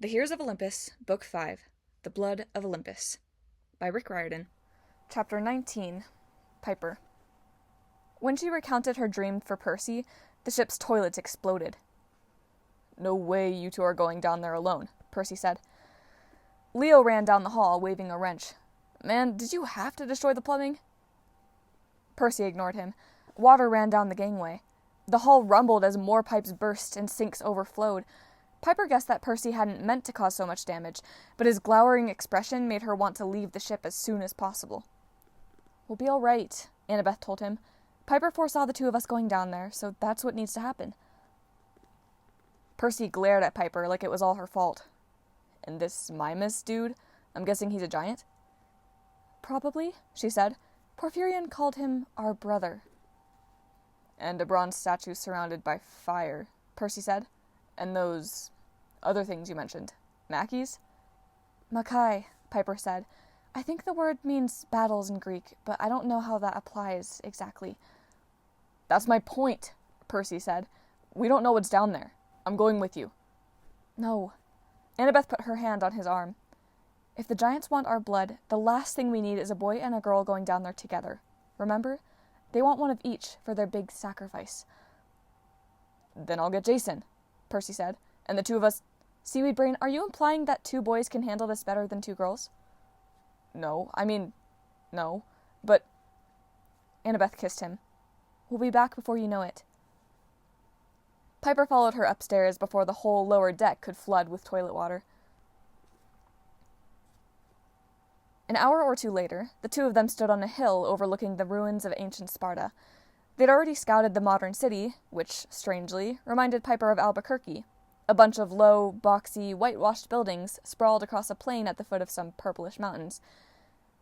The Heroes of Olympus, Book 5, The Blood of Olympus, by Rick Riordan. Chapter 19, Piper. When she recounted her dream for Percy, the ship's toilets exploded. "No way you two are going down there alone," Percy said. Leo ran down the hall, waving a wrench. "Man, did you have to destroy the plumbing?" Percy ignored him. Water ran down the gangway. The hull rumbled as more pipes burst and sinks overflowed. Piper guessed that Percy hadn't meant to cause so much damage, but his glowering expression made her want to leave the ship as soon as possible. "We'll be all right," Annabeth told him. "Piper foresaw the two of us going down there, so that's what needs to happen." Percy glared at Piper like it was all her fault. "And this Mimas dude? I'm guessing he's a giant?" "Probably," she said. "Porphyrion called him our brother." "And a bronze statue surrounded by fire," Percy said. "And those other things you mentioned. Macchies?" "Makai," Piper said. "I think the word means battles in Greek, but I don't know how that applies exactly." "That's my point," Percy said. "We don't know what's down there. I'm going with you." "No." Annabeth put her hand on his arm. "If the giants want our blood, the last thing we need is a boy and a girl going down there together. Remember? They want one of each for their big sacrifice." "Then I'll get Jason," Percy said. "And the two of us—" "Seaweed Brain, are you implying that 2 boys can handle this better than 2 girls?" No. But... Annabeth kissed him. "We'll be back before you know it." Piper followed her upstairs before the whole lower deck could flood with toilet water. An hour or two later, the two of them stood on a hill overlooking the ruins of ancient Sparta. They'd already scouted the modern city, which, strangely, reminded Piper of Albuquerque. A bunch of low, boxy, whitewashed buildings sprawled across a plain at the foot of some purplish mountains.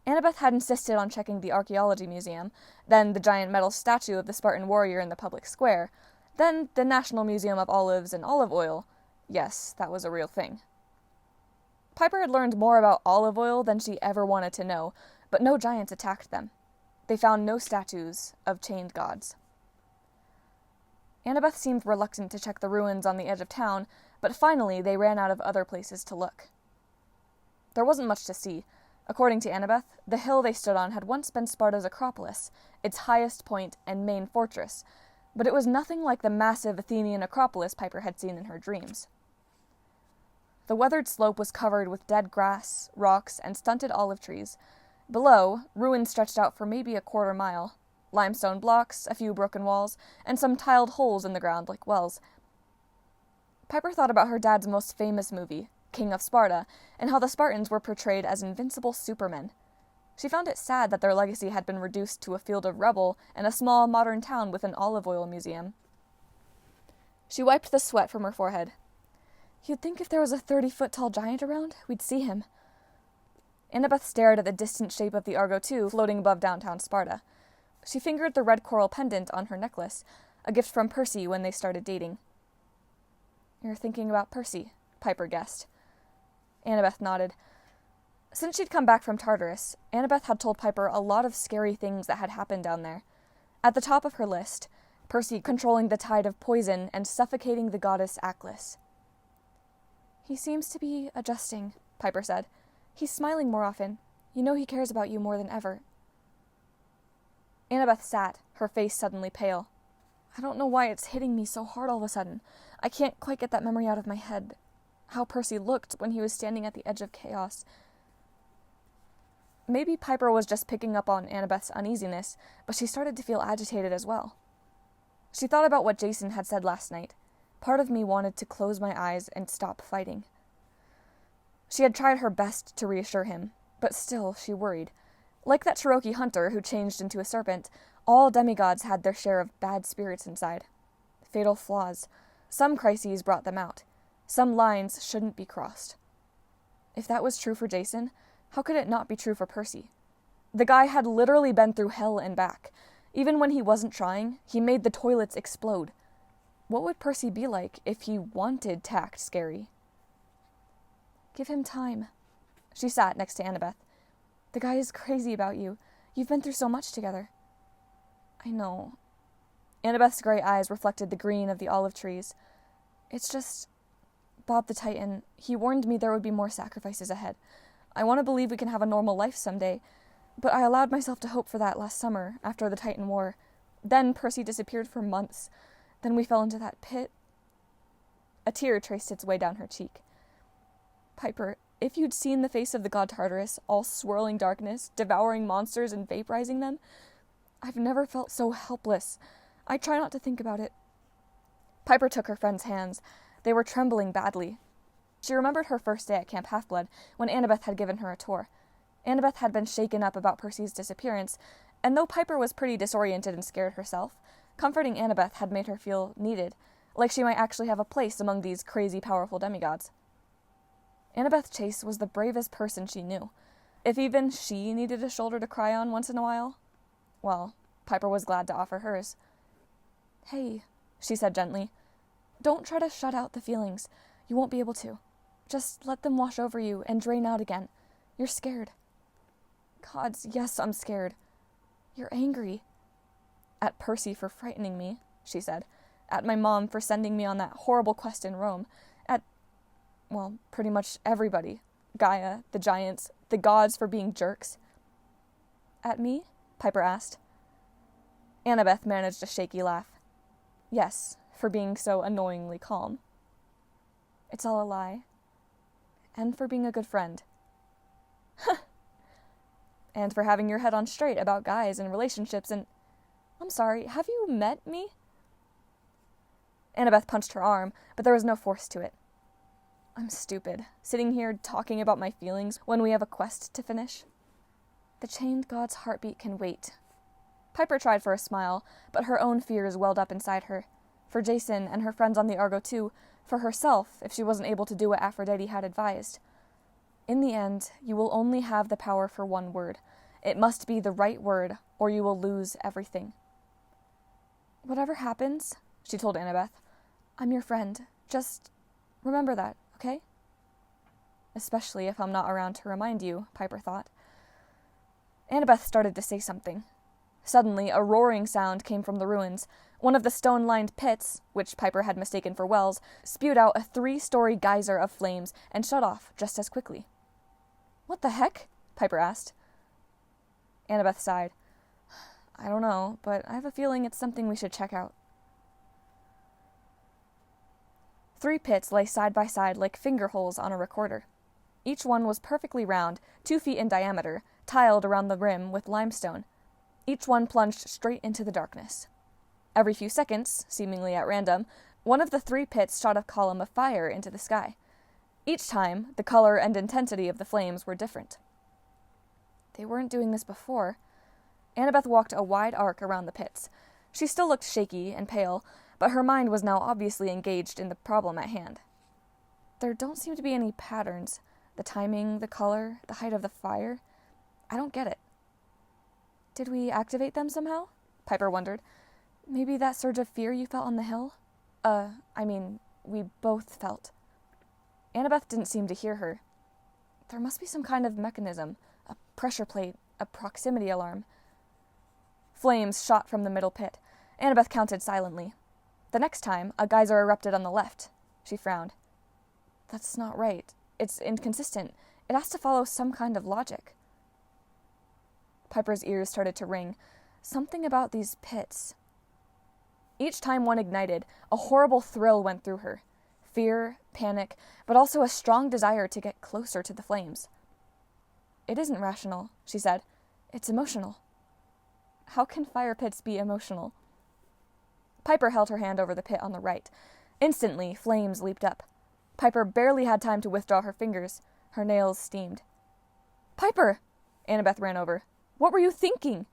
Annabeth had insisted on checking the archaeology museum, then the giant metal statue of the Spartan warrior in the public square, then the National Museum of Olives and Olive Oil. Yes, that was a real thing. Piper had learned more about olive oil than she ever wanted to know, but no giants attacked them. They found no statues of chained gods. Annabeth seemed reluctant to check the ruins on the edge of town, but finally they ran out of other places to look. There wasn't much to see. According to Annabeth, the hill they stood on had once been Sparta's Acropolis, its highest point and main fortress, but it was nothing like the massive Athenian Acropolis Piper had seen in her dreams. The weathered slope was covered with dead grass, rocks, and stunted olive trees. Below, ruins stretched out for maybe a quarter mile. Limestone blocks, a few broken walls, and some tiled holes in the ground like wells. Piper thought about her dad's most famous movie, King of Sparta, and how the Spartans were portrayed as invincible supermen. She found it sad that their legacy had been reduced to a field of rubble and a small modern town with an olive oil museum. She wiped the sweat from her forehead. "You'd think if there was a 30-foot-tall giant around, we'd see him." Annabeth stared at the distant shape of the Argo II floating above downtown Sparta. She fingered the red coral pendant on her necklace, a gift from Percy when they started dating. "You're thinking about Percy," Piper guessed. Annabeth nodded. Since she'd come back from Tartarus, Annabeth had told Piper a lot of scary things that had happened down there. At the top of her list, Percy controlling the tide of poison and suffocating the goddess Aklis. "He seems to be adjusting," Piper said. "He's smiling more often. You know he cares about you more than ever." Annabeth sat, her face suddenly pale. "I don't know why it's hitting me so hard all of a sudden. I can't quite get that memory out of my head. How Percy looked when he was standing at the edge of chaos." Maybe Piper was just picking up on Annabeth's uneasiness, but she started to feel agitated as well. She thought about what Jason had said last night. Part of me wanted to close my eyes and stop fighting. She had tried her best to reassure him, but still she worried. Like that Cherokee hunter who changed into a serpent, all demigods had their share of bad spirits inside. Fatal flaws. Some crises brought them out. Some lines shouldn't be crossed. If that was true for Jason, how could it not be true for Percy? The guy had literally been through hell and back. Even when he wasn't trying, he made the toilets explode. What would Percy be like if he wanted to act scary? "Give him time." She sat next to Annabeth. "The guy is crazy about you. You've been through so much together." "I know." Annabeth's gray eyes reflected the green of the olive trees. "It's just... Bob the Titan, he warned me there would be more sacrifices ahead. I want to believe we can have a normal life someday, but I allowed myself to hope for that last summer, after the Titan War. Then Percy disappeared for months. Then we fell into that pit. A tear traced its way down her cheek. Piper, if you'd seen the face of the god Tartarus, all swirling darkness, devouring monsters and vaporizing them, I've never felt so helpless. I try not to think about it. Piper took her friend's hands. They were trembling badly. She remembered her first day at Camp Half-Blood, when Annabeth had given her a tour. Annabeth had been shaken up about Percy's disappearance, and though Piper was pretty disoriented and scared herself, comforting Annabeth had made her feel needed, like she might actually have a place among these crazy powerful demigods. Annabeth Chase was the bravest person she knew. If even she needed a shoulder to cry on once in a while, well, Piper was glad to offer hers. "Hey," she said gently, "don't try to shut out the feelings. You won't be able to. Just let them wash over you and drain out again. You're scared." "Gods, yes, I'm scared." "You're angry." "At Percy for frightening me," she said. "At my mom for sending me on that horrible quest in Rome. Well, pretty much everybody. Gaia, the giants, the gods for being jerks." "At me?" Piper asked. Annabeth managed a shaky laugh. "Yes, for being so annoyingly calm." "It's all a lie. And for being a good friend." "And for having your head on straight about guys and relationships and... I'm sorry, have you met me?" Annabeth punched her arm, but there was no force to it. "I'm stupid, sitting here talking about my feelings when we have a quest to finish." "The chained god's heartbeat can wait." Piper tried for a smile, but her own fears welled up inside her. For Jason and her friends on the Argo too, for herself if she wasn't able to do what Aphrodite had advised. "In the end, you will only have the power for one word. It must be the right word, or you will lose everything." "Whatever happens," she told Annabeth, "I'm your friend. Just remember that, okay?" "Especially if I'm not around to remind you," Piper thought. Annabeth started to say something. Suddenly, a roaring sound came from the ruins. One of the stone-lined pits, which Piper had mistaken for wells, spewed out a 3-story geyser of flames and shut off just as quickly. "What the heck?" Piper asked. Annabeth sighed. "I don't know, but I have a feeling it's something we should check out." 3 pits lay side by side like finger holes on a recorder. Each one was perfectly round, 2 feet in diameter, tiled around the rim with limestone. Each one plunged straight into the darkness. Every few seconds, seemingly at random, one of the 3 pits shot a column of fire into the sky. Each time, the color and intensity of the flames were different. They weren't doing this before. Annabeth walked a wide arc around the pits. She still looked shaky and pale, but her mind was now obviously engaged in the problem at hand. "There don't seem to be any patterns. The timing, the color, the height of the fire. I don't get it." "Did we activate them somehow?" Piper wondered. "Maybe that surge of fear you felt on the hill? We both felt." Annabeth didn't seem to hear her. "There must be some kind of mechanism, a pressure plate, a proximity alarm." Flames shot from the middle pit. Annabeth counted silently. The next time, a geyser erupted on the left. She frowned. "That's not right. It's inconsistent. It has to follow some kind of logic." Piper's ears started to ring. Something about these pits. Each time one ignited, a horrible thrill went through her. Fear, panic, but also a strong desire to get closer to the flames. "It isn't rational," she said. "It's emotional." "How can fire pits be emotional?" Piper held her hand over the pit on the right. Instantly, flames leaped up. Piper barely had time to withdraw her fingers. Her nails steamed. "Piper!" Annabeth ran over. "What were you thinking?"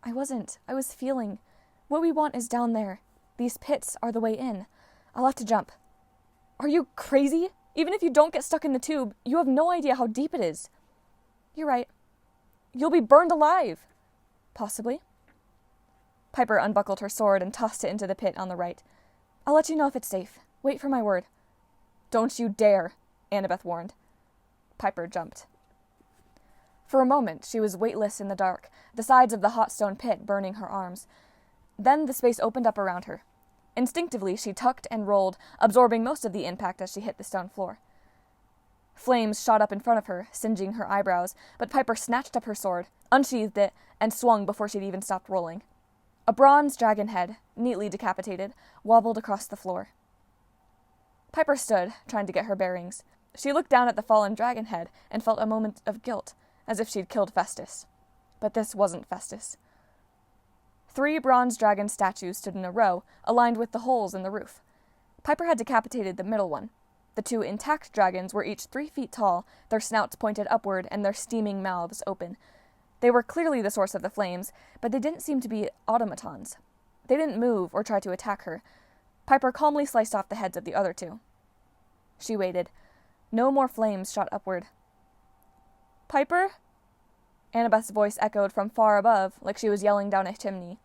"I wasn't. I was feeling. What we want is down there. These pits are the way in. I'll have to jump." "Are you crazy? Even if you don't get stuck in the tube, you have no idea how deep it is." "You're right." "You'll be burned alive." "Possibly." Piper unbuckled her sword and tossed it into the pit on the right. "I'll let you know if it's safe. Wait for my word." "Don't you dare," Annabeth warned. Piper jumped. For a moment, she was weightless in the dark, the sides of the hot stone pit burning her arms. Then the space opened up around her. Instinctively, she tucked and rolled, absorbing most of the impact as she hit the stone floor. Flames shot up in front of her, singeing her eyebrows, but Piper snatched up her sword, unsheathed it, and swung before she'd even stopped rolling. A bronze dragon head, neatly decapitated, wobbled across the floor. Piper stood, trying to get her bearings. She looked down at the fallen dragon head and felt a moment of guilt, as if she'd killed Festus. But this wasn't Festus. 3 bronze dragon statues stood in a row, aligned with the holes in the roof. Piper had decapitated the middle one. The 2 intact dragons were each 3 feet tall, their snouts pointed upward and their steaming mouths open. They were clearly the source of the flames, but they didn't seem to be automatons. They didn't move or try to attack her. Piper calmly sliced off the heads of the other 2. She waited. No more flames shot upward. "Piper?" Annabeth's voice echoed from far above, like she was yelling down a chimney.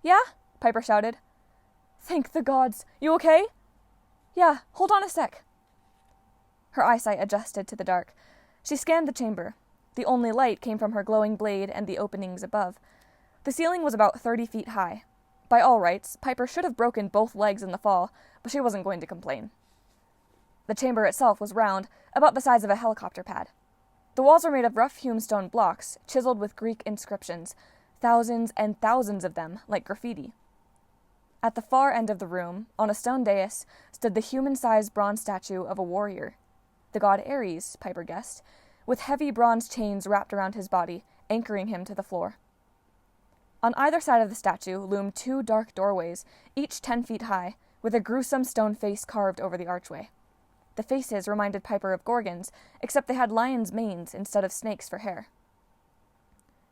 "Yeah?" Piper shouted. "Thank the gods. You okay?" "Yeah, hold on a sec." Her eyesight adjusted to the dark. She scanned the chamber. The only light came from her glowing blade and the openings above. The ceiling was about 30 feet high. By all rights, Piper should have broken both legs in the fall, but she wasn't going to complain. The chamber itself was round, about the size of a helicopter pad. The walls were made of rough-hewn stone blocks, chiseled with Greek inscriptions, thousands and thousands of them, like graffiti. At the far end of the room, on a stone dais, stood the human-sized bronze statue of a warrior. The god Ares, Piper guessed, with heavy bronze chains wrapped around his body, anchoring him to the floor. On either side of the statue loomed 2 dark doorways, each 10 feet high, with a gruesome stone face carved over the archway. The faces reminded Piper of gorgons, except they had lions' manes instead of snakes for hair.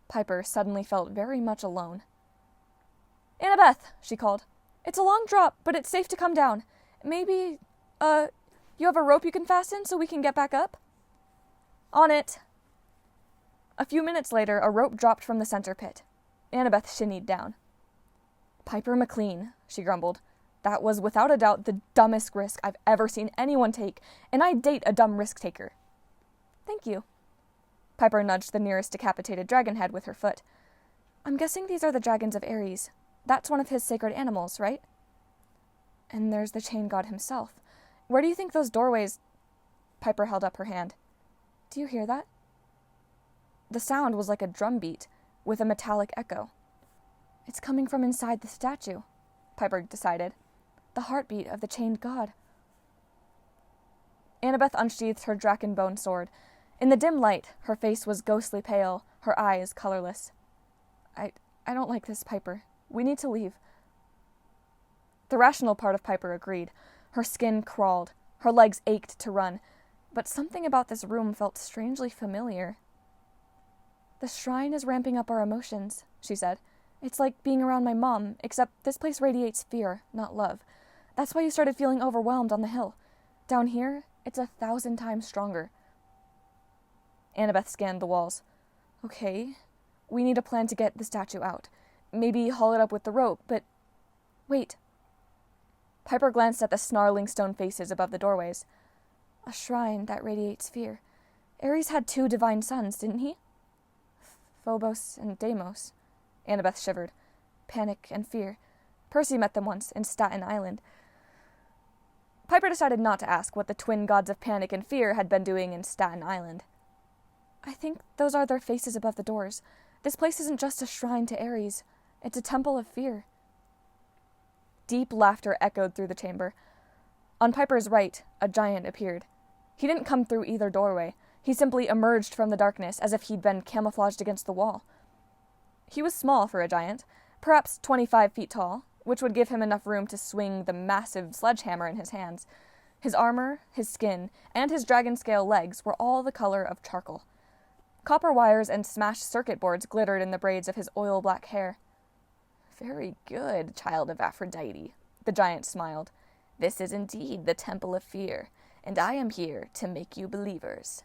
Piper suddenly felt very much alone. "Annabeth," she called. "It's a long drop, but it's safe to come down. Maybe, you have a rope you can fasten so we can get back up?" "On it." A few minutes later, a rope dropped from the center pit. Annabeth shinnied down. "Piper McLean," she grumbled. "That was without a doubt the dumbest risk I've ever seen anyone take, and I date a dumb risk-taker." "Thank you." Piper nudged the nearest decapitated dragon head with her foot. "I'm guessing these are the dragons of Ares. That's one of his sacred animals, right? And there's the chain god himself. Where do you think those doorways—" Piper held up her hand. "Do you hear that?" The sound was like a drum beat, with a metallic echo. "It's coming from inside the statue," Piper decided. "The heartbeat of the chained god." Annabeth unsheathed her drakenbone sword. In the dim light, her face was ghostly pale, her eyes colorless. I don't like this, Piper. We need to leave." The rational part of Piper agreed. Her skin crawled. Her legs ached to run. But something about this room felt strangely familiar. "The shrine is ramping up our emotions," she said. "It's like being around my mom, except this place radiates fear, not love. That's why you started feeling overwhelmed on the hill. Down here, it's 1,000 times stronger." Annabeth scanned the walls. "Okay, we need a plan to get the statue out. Maybe haul it up with the rope, but... Wait." Piper glanced at the snarling stone faces above the doorways. "A shrine that radiates fear. Ares had 2 divine sons, didn't he?" "Phobos and Deimos." Annabeth shivered. "Panic and fear. Percy met them once in Staten Island." Piper decided not to ask what the twin gods of panic and fear had been doing in Staten Island. "I think those are their faces above the doors. This place isn't just a shrine to Ares. It's a temple of fear." Deep laughter echoed through the chamber. On Piper's right, a giant appeared. He didn't come through either doorway. He simply emerged from the darkness as if he'd been camouflaged against the wall. He was small for a giant, perhaps 25 feet tall, which would give him enough room to swing the massive sledgehammer in his hands. His armor, his skin, and his dragon-scale legs were all the color of charcoal. Copper wires and smashed circuit boards glittered in the braids of his oil-black hair. "Very good, child of Aphrodite," the giant smiled. "This is indeed the Temple of Fear, and I am here to make you believers."